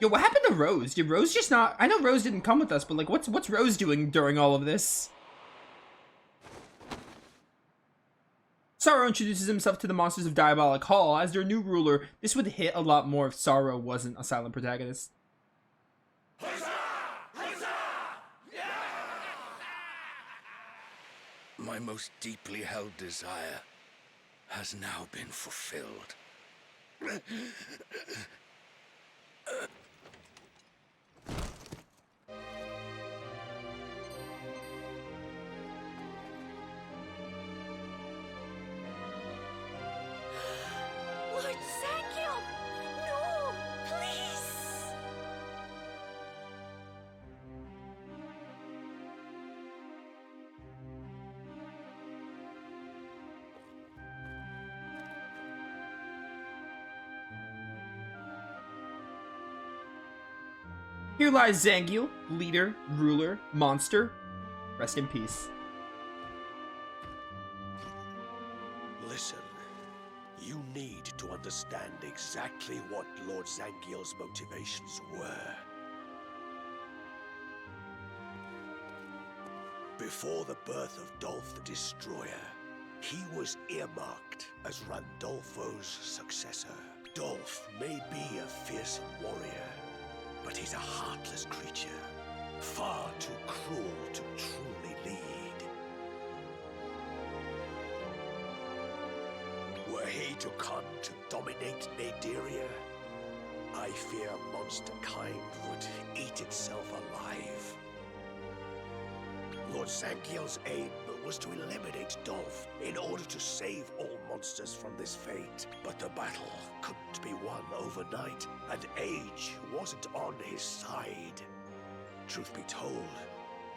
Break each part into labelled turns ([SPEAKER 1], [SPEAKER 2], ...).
[SPEAKER 1] Yo, what happened to Rose? Did Rose just not... I know Rose didn't come with us, but, like, what's Rose doing during all of this? Sorrow introduces himself to the monsters of Diabolic Hall. As their new ruler, this would hit a lot more if Sorrow wasn't a silent protagonist.
[SPEAKER 2] Huzzah! Huzzah! Yeah! My most deeply held desire has now been fulfilled.
[SPEAKER 3] Lord Zangiel! No! Please!
[SPEAKER 1] Here lies Zangiel, leader, ruler, monster. Rest in peace.
[SPEAKER 4] Listen, you need to understand exactly what Lord Zangiel's motivations were. Before the birth of Dolph the Destroyer, he was earmarked as Randolfo's successor. Dolph may be a fearsome warrior, but he's a heartless creature, far too cruel to truly lead. Were he to come to dominate Naderia, I fear monster kind would eat itself alive. Lord Zangiel's aim was to eliminate Dolph in order to save all monsters from this fate. But the battle couldn't be won overnight, and age wasn't on his side. Truth be told,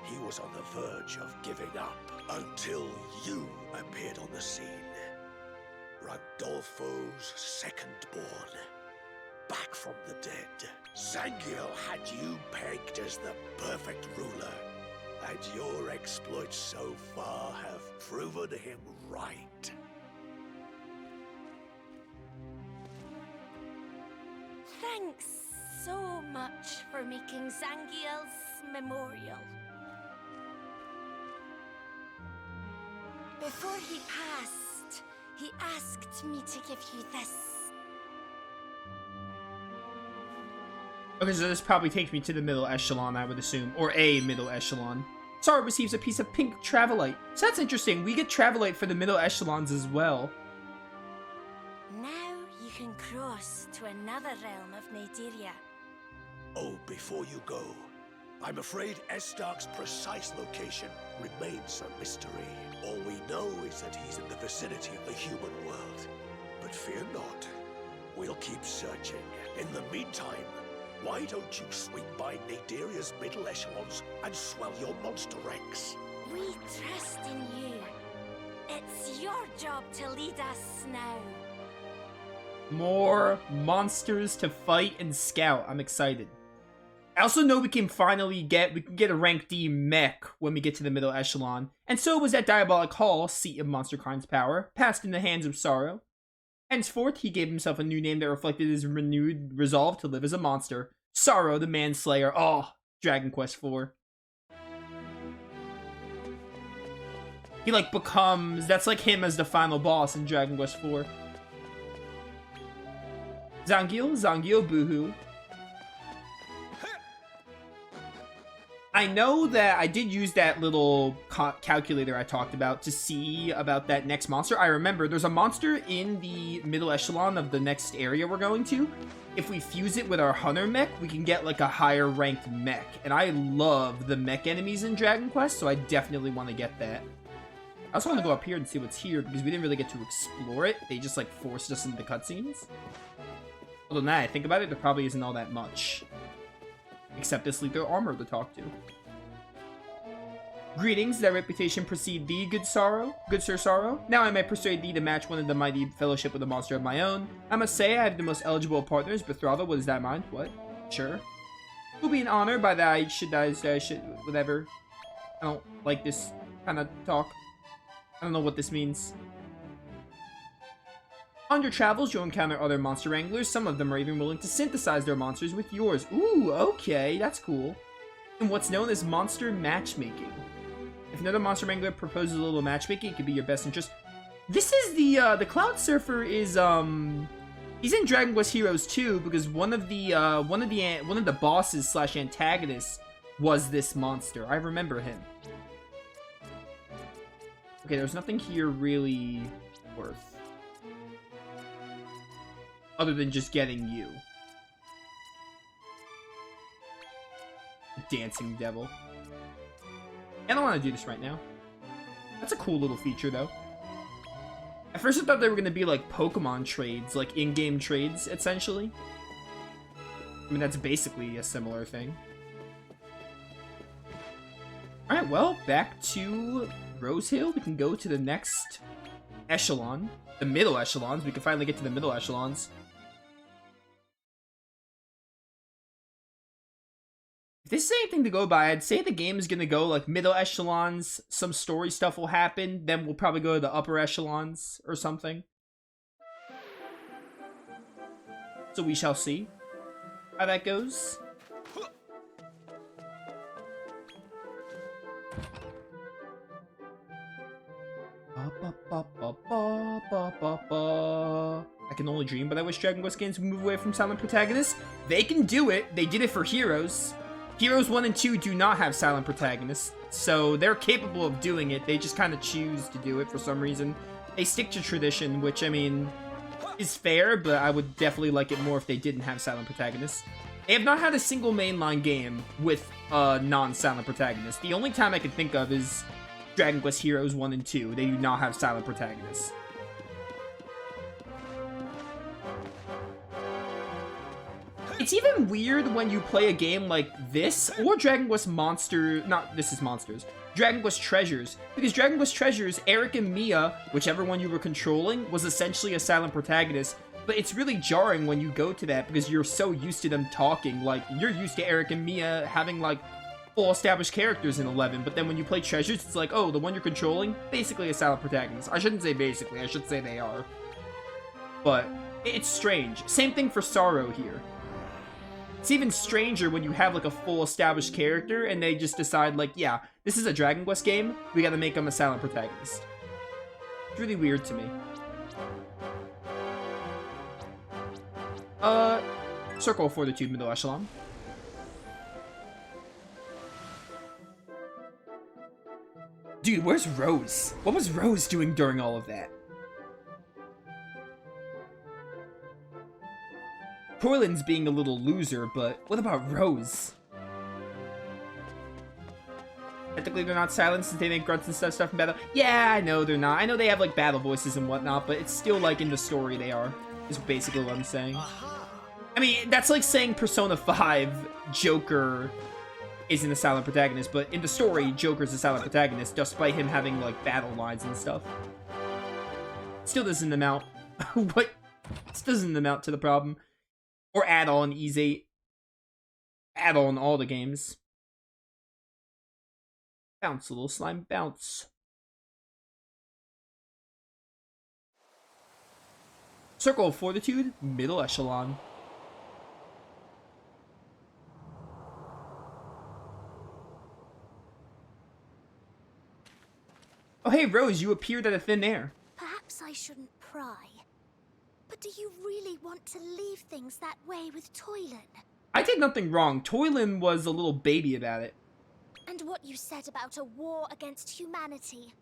[SPEAKER 4] he was on the verge of giving up until you appeared on the scene. Randolfo's second-born, back from the dead. Zangiel had you pegged as the perfect ruler, and your exploits so far have proven him right.
[SPEAKER 3] Thanks so much for making Zangiel's memorial. Before he passed, he asked me to give you this.
[SPEAKER 1] Okay, so this probably takes me to the middle echelon, I would assume. Or a middle echelon. Sorrow receives a piece of pink Travelite. So that's interesting. We get Travelite for the middle echelons as well.
[SPEAKER 3] Now you can cross to another realm of Naderia.
[SPEAKER 4] Oh, before you go, I'm afraid Estark's precise location remains a mystery. All we know is that he's in the vicinity of the human world. But fear not, we'll keep searching. In the meantime, why don't you swing by Naderia's middle echelons and swell your monster ranks?
[SPEAKER 3] We trust in you. It's your job to lead us now.
[SPEAKER 1] More monsters to fight and scout. I'm excited. I also know we can get a rank D mech when we get to the middle echelon. And so was that Diabolic Hall, seat of Monsterkind's power, passed in the hands of Sorrow. Henceforth, he gave himself a new name that reflected his renewed resolve to live as a monster. Sorrow, the Manslayer. Oh, Dragon Quest IV. He, like, becomes... That's like him as the final boss in Dragon Quest IV. Zangiel, boohoo. I know that I did use that little calculator I talked about to see about that next monster. I remember there's a monster in the middle echelon of the next area we're going to. If we fuse it with our hunter mech, we can get like a higher ranked mech. And I love the mech enemies in Dragon Quest, so I definitely want to get that. I also want to go up here and see what's here because we didn't really get to explore it. They just like forced us into the cutscenes. Although now I think about it, there probably isn't all that much. Except this leader armor to talk to. Greetings, that reputation precede thee, good Sir Sorrow. Now I may persuade thee to match one of the mighty fellowship with a monster of my own. I must say I have the most eligible partners. Betrothal, what is that mind? What? Sure. It will be an honor by that I should whatever. I don't like this kind of talk. I don't know what this means. On your travels, you'll encounter other monster wranglers. Some of them are even willing to synthesize their monsters with yours. Ooh, okay, that's cool. And what's known as monster matchmaking. If another monster wrangler proposes a little matchmaking, it could be your best interest. This is the Cloud Surfer is he's in Dragon Quest Heroes 2 because one of the bosses / antagonists was this monster. I remember him. Okay, there's nothing here really worth. Other than just getting you. Dancing Devil. I don't want to do this right now. That's a cool little feature, though. At first I thought they were going to be like Pokemon trades, like in-game trades, essentially. I mean, that's basically a similar thing. Alright, well, back to Rose Hill. We can go to the next echelon. The middle echelons. We can finally get to the middle echelons. If this is anything to go by, I'd say the game is going to go like middle echelons, some story stuff will happen, then we'll probably go to the upper echelons or something. So we shall see how that goes. I can only dream, but I wish Dragon Quest games would move away from silent protagonists. They can do it. They did it for Heroes. Heroes 1 and 2 do not have silent protagonists, so they're capable of doing it. They just kind of choose to do it for some reason. They stick to tradition, which, I mean, is fair, but I would definitely like it more if they didn't have silent protagonists. They have not had a single mainline game with a non-silent protagonist. The only time I can think of is Dragon Quest Heroes 1 and 2. They do not have silent protagonists. It's even weird when you play a game like this, or Dragon Quest Dragon Quest Treasures. Because Dragon Quest Treasures, Eric and Mia, whichever one you were controlling, was essentially a silent protagonist. But it's really jarring when you go to that, because you're so used to them talking. Like, you're used to Eric and Mia having, like, full established characters in 11. But then when you play Treasures, it's like, oh, the one you're controlling, basically a silent protagonist. I shouldn't say basically, I should say they are. But it's strange. Same thing for Sorrow here. It's even stranger when you have, like, a full established character and they just decide, like, yeah, this is a Dragon Quest game, we gotta make him a silent protagonist. It's really weird to me. Circle of Fortitude, middle echelon. Dude, where's Rose? What was Rose doing during all of that? Toylin's being a little loser, but what about Rose? Technically, they're not silent since they make grunts and stuff in battle. Yeah, I know they're not. I know they have, like, battle voices and whatnot, but it's still, like, in the story they are, is basically what I'm saying. I mean, that's like saying Persona 5, Joker isn't a silent protagonist, but in the story, Joker's a silent protagonist, despite him having, like, battle lines and stuff. Still doesn't amount... What? Still doesn't amount to the problem. Or add on Ease 8. Add on all the games. Bounce, little slime, bounce. Circle of Fortitude, middle echelon. Oh hey Rose, you appeared out of thin air.
[SPEAKER 3] Perhaps I shouldn't pry. But do you really want to leave things that way with Toylin?
[SPEAKER 1] I did nothing wrong. Toylin was a little baby about it.
[SPEAKER 3] And what you said about a war against humanity.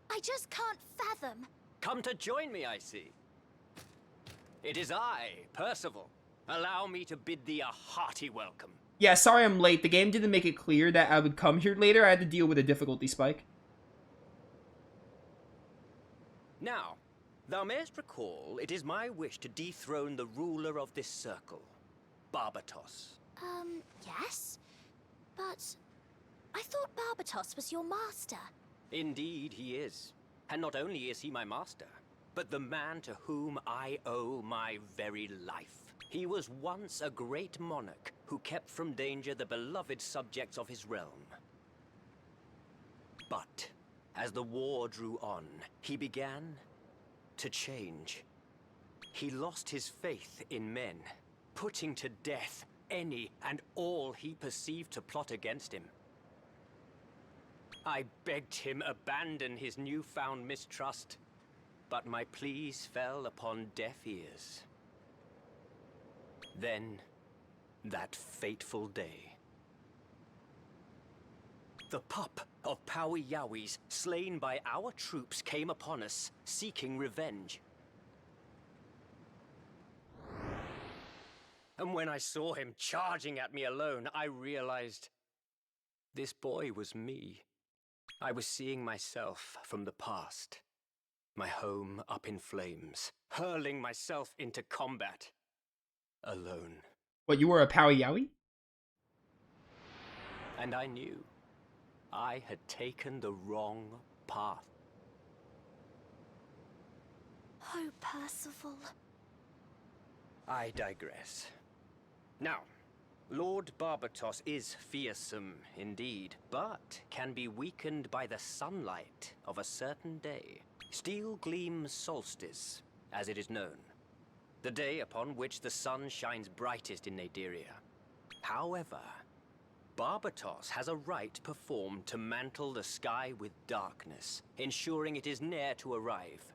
[SPEAKER 3] I just can't fathom.
[SPEAKER 5] Come to join me, I see. It is I, Percival. Allow me to bid thee a hearty welcome.
[SPEAKER 1] Yeah, sorry I'm late. The game didn't make it clear that I would come here later. I had to deal with a difficulty spike.
[SPEAKER 5] Now, thou mayest recall, it is my wish to dethrone the ruler of this circle, Barbatos.
[SPEAKER 3] Yes? But I thought Barbatos was your master.
[SPEAKER 5] Indeed he is. And not only is he my master, but the man to whom I owe my very life. He was once a great monarch who kept from danger the beloved subjects of his realm. But as the war drew on, he began to change. He lost his faith in men, putting to death any and all he perceived to plot against him. I begged him abandon his newfound mistrust, but my pleas fell upon deaf ears. Then, that fateful day. The pup of Powie Yowies, slain by our troops, came upon us, seeking revenge. And when I saw him charging at me alone, I realized this boy was me. I was seeing myself from the past, my home up in flames, hurling myself into combat, alone.
[SPEAKER 1] What, you were a Powie Yowie?
[SPEAKER 5] And I knew I had taken the wrong path.
[SPEAKER 3] Oh, Percival.
[SPEAKER 5] I digress. Now, Lord Barbatos is fearsome indeed, but can be weakened by the sunlight of a certain day. Steel Gleam Solstice, as it is known. The day upon which the sun shines brightest in Naderia. However, Barbatos has a rite performed to mantle the sky with darkness, ensuring it is near to arrive.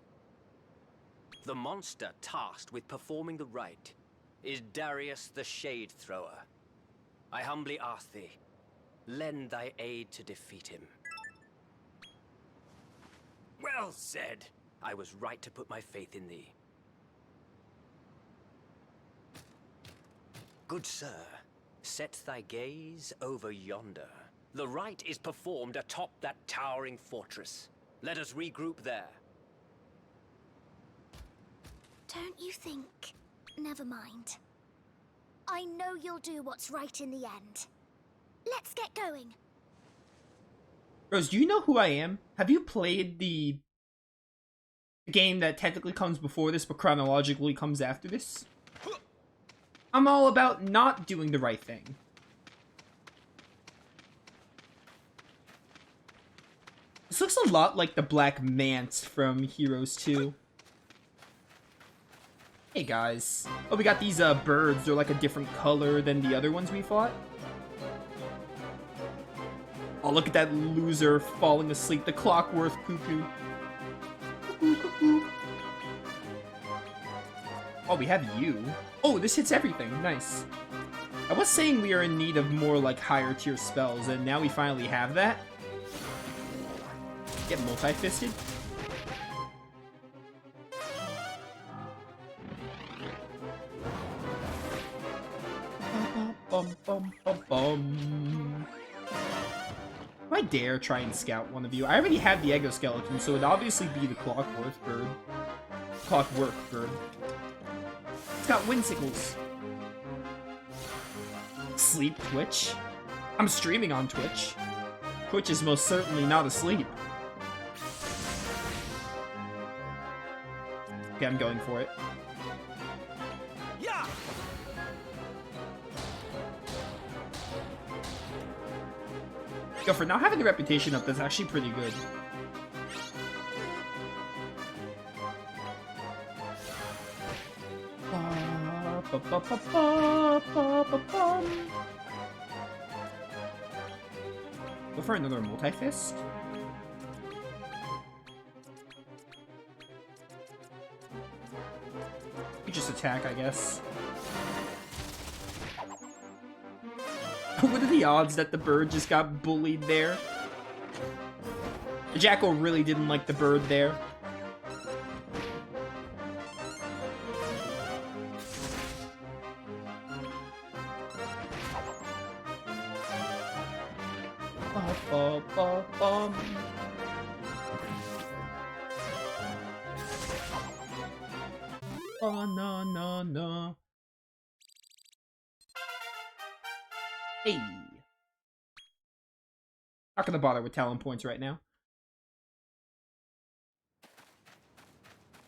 [SPEAKER 5] The monster tasked with performing the rite is Darius the Shade Thrower. I humbly ask thee, lend thy aid to defeat him. Well said. I was right to put my faith in thee. Good sir, set thy gaze over yonder. The rite is performed atop that towering fortress. Let us regroup there.
[SPEAKER 3] Don't you think? Never mind. I know you'll do what's right in the end. Let's get going.
[SPEAKER 1] Rose, do you know who I am? Have you played the game that technically comes before this, but chronologically comes after this? I'm all about not doing the right thing. This looks a lot like the Black Mance from Heroes 2. Hey guys. Oh, we got these birds. They're like a different color than the other ones we fought. Oh, look at that loser falling asleep. The Clockwork Cuckoo. Cuckoo, cuckoo. Oh, we have you. Oh, this hits everything. Nice. I was saying we are in need of more, like, higher tier spells, and now we finally have that. Get multi-fisted. Do I dare try and scout one of you? I already have the exoskeleton, so it'd obviously be the Clockwork Bird. Clockwork Bird. It's got windsickles. Sleep Twitch? I'm streaming on Twitch. Twitch is most certainly not asleep. Okay, I'm going for it.
[SPEAKER 5] Yeah!
[SPEAKER 1] Yo, for not having the reputation up, that's actually pretty good. Go for another multi-fist. You just attack, I guess. What are the odds that the bird just got bullied there? The jackal really didn't like the bird there. No. Hey. Not gonna bother with talent points right now.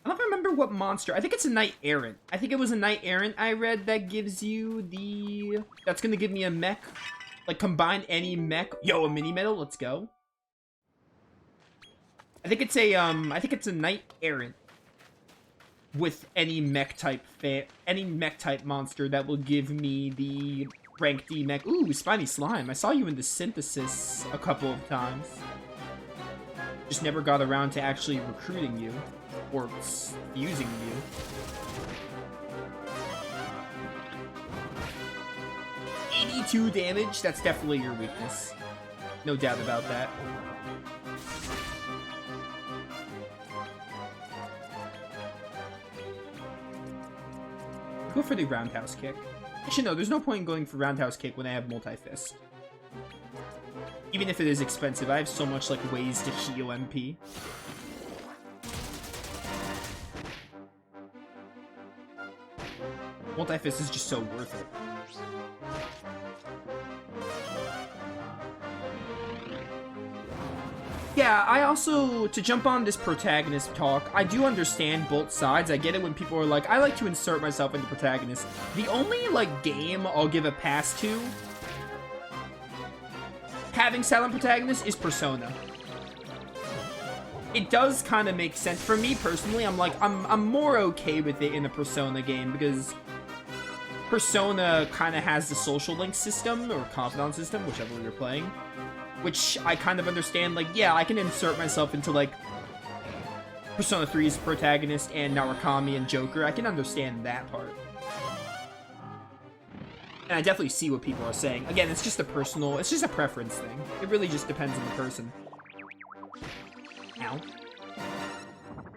[SPEAKER 1] I don't remember what monster. I think it's a Knight Errant. I think it was a Knight Errant I read that gives you the... That's gonna give me a mech. Like, combine any mech. Yo, a mini medal. Let's go. I think it's a Knight Errant. with any mech type monster that will give me the rank D mech. Ooh, Spiny Slime. I saw you in the synthesis a couple of times. Just never got around to actually recruiting you or using you. $82 damage. That's definitely your weakness. No doubt about that. Go for the roundhouse kick. Actually, no, there's no point in going for roundhouse kick when I have multi-fist. Even if it is expensive, I have so much, like, ways to heal MP. Multi-fist is just so worth it. Yeah, I also, to jump on this protagonist talk, I do understand both sides. I get it when people are like, I like to insert myself into protagonist. The only, like, game I'll give a pass to having silent protagonist is Persona. It does kind of make sense. For me, personally, I'm like, I'm more okay with it in a Persona game, because Persona kind of has the social link system, or confidant system, whichever you're playing. Which I kind of understand, like, yeah, I can insert myself into, like, Persona 3's protagonist and Narukami and Joker. I can understand that part. And I definitely see what people are saying. Again, it's just a preference thing. It really just depends on the person. Ow.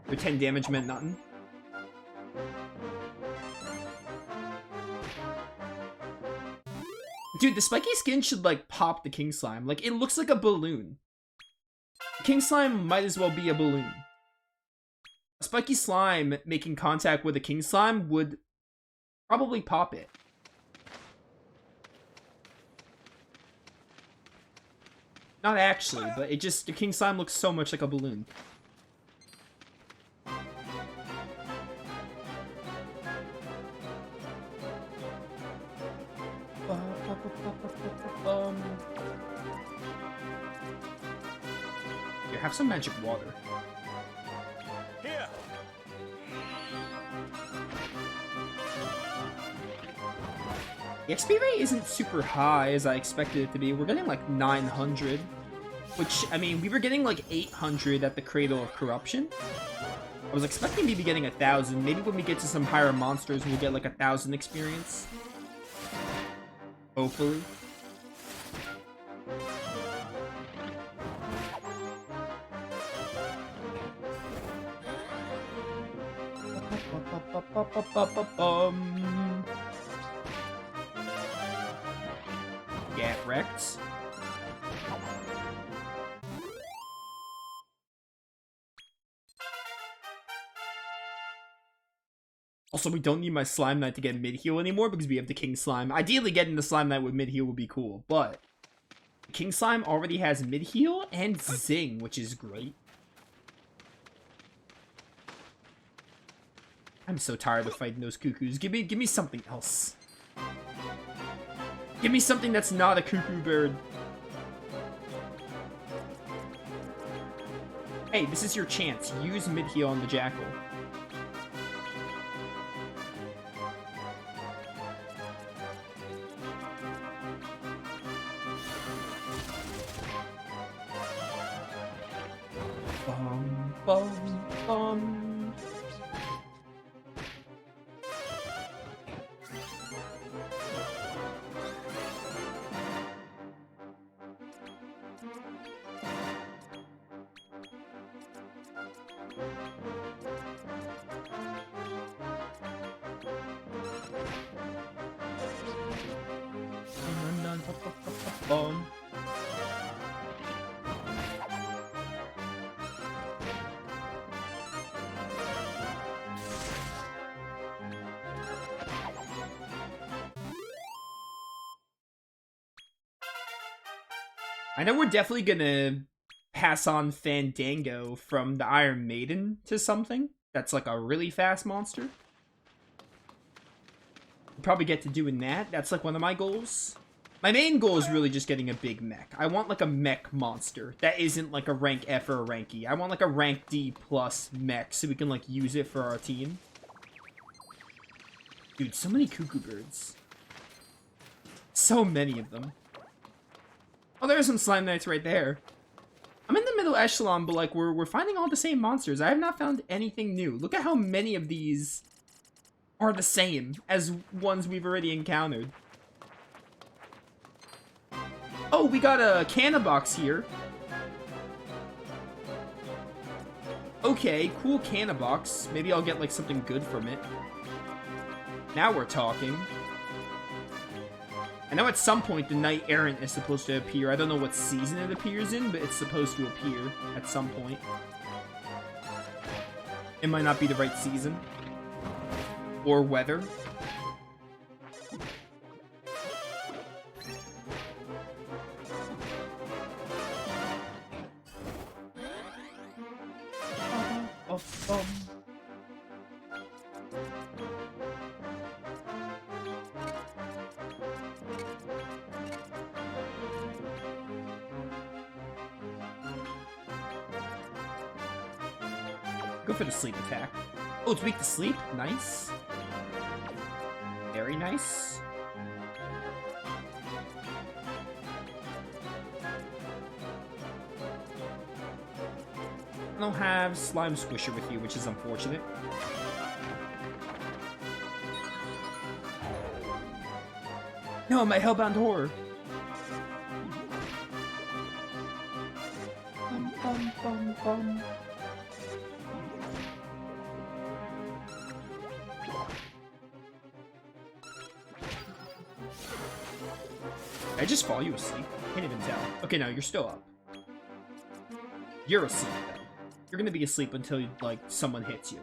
[SPEAKER 1] Your 10 damage meant nothing. Dude, the spiky skin should, like, pop the King Slime. Like, it looks like a balloon. King Slime might as well be a balloon. A spiky slime making contact with a King Slime would probably pop it. Not actually, but it just, the King Slime looks so much like a balloon. Here, have some magic water.
[SPEAKER 4] Here.
[SPEAKER 1] The XP rate isn't super high as I expected it to be. We're getting like 900, which, I mean, we were getting like 800 at the Cradle of Corruption. I was expecting maybe getting 1,000. Maybe when we get to some higher monsters, we'll get like 1,000 experience. Hopefully. Get wrecked. Also, we don't need my Slime Knight to get mid-heal anymore because we have the King Slime. Ideally, getting the Slime Knight with mid-heal would be cool, but King Slime already has mid-heal and Zing, which is great. I'm so tired of fighting those cuckoos. Give me something else. Give me something that's not a cuckoo bird. Hey, this is your chance. Use mid-heal on the Jackal. Bum, bum, bum. Bum. I know we're definitely gonna pass on Fandango from the Iron Maiden to something that's like a really fast monster. We'll probably get to doing that. That's like one of my goals. My main goal is really just getting a big mech. I want like a mech monster that isn't like a rank F or a rank E. I want like a rank D plus mech so we can like use it for our team. Dude, so many cuckoo birds. So many of them. Oh, there's some slime knights right there. I'm in the middle echelon, but like we're finding all the same monsters. I have not found anything new. Look at how many of these are the same as ones we've already encountered. Oh, we got a canna box here. Okay, cool canna box. Maybe I'll get like something good from it. Now we're talking. I know at some point the Knight Errant is supposed to appear. I don't know what season it appears in, but it's supposed to appear at some point. It might not be the right season. Or weather. Go for the sleep attack. Oh, it's weak to sleep? Nice. Very nice. I don't have Slime Squisher with you, which is unfortunate. No, my Hellbound Horror. Bum, bum, bum, bum. I just fall you asleep. Can't even tell. Okay, no, you're still up. You're asleep, though. You're gonna be asleep until, like, someone hits you.